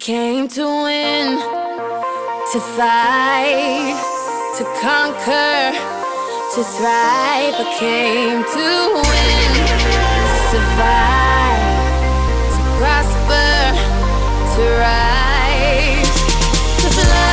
came to win, to fight, to conquer, to thrive. I came to win, to survive, to prosper, to rise, to fly.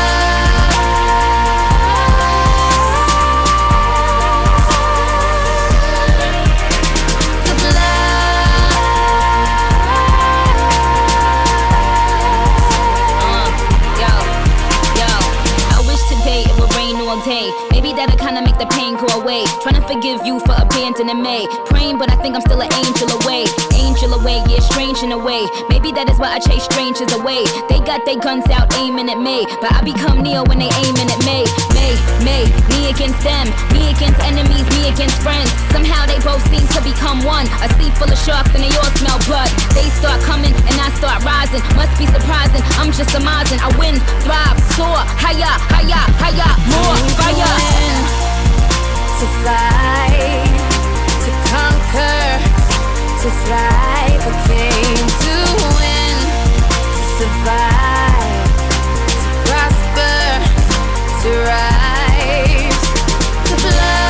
Day. Maybe that'll kinda make the pain go away. Trying to forgive you for abandoning me. Praying, but I think I'm still an angel away. Angel away, yeah, strange in a way. Maybe that is why I chase strangers away. They got their guns out aiming at me, but I become Neo when they aiming at me. Me against them, me against enemies, me against friends. Somehow they both seem to become one. A sea full of sharks and they all smell blood. They start coming and I start rising. Must be surprising, I'm just surmising. I win, thrive, soar, higher, higher, higher, more fire. To fight, to conquer, to thrive. I came to win, to survive, to prosper, to rise, to fly.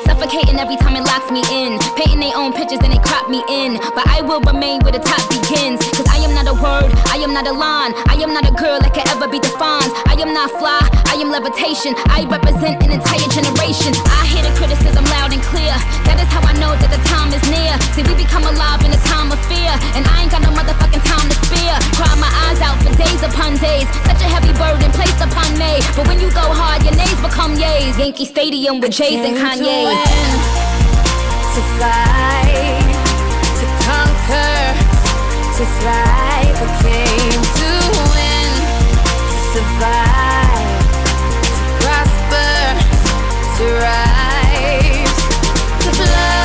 Suffocating every time it locks me in. Painting their own pictures and they crop me in. But I will remain where the top begins. Cause I am not a word, I am not a line. I am not a girl that can ever be defined. I am not fly, I am levitation. I represent an entire generation. I hear the criticism loud and clear. That is how I know that the time is near. See, we become alive in a time of fear. And I ain't got no motherfucking time to spare. Cry my eyes out for days upon days. Such a heavy burden placed upon me. But when you go hard, your nays become yays. Yankee Stadium with Jays and Kanye's. To fight, to conquer, to thrive. I came to win, to survive, to prosper, to rise, to fly.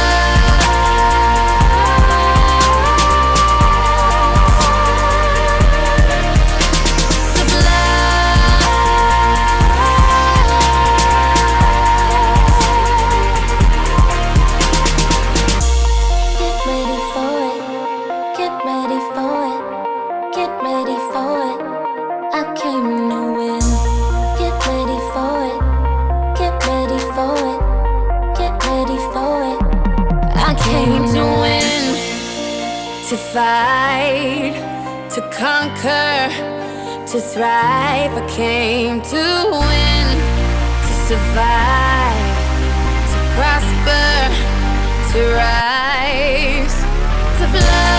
To fight, to conquer, to thrive. I came to win, to survive, to prosper, to rise, to fly.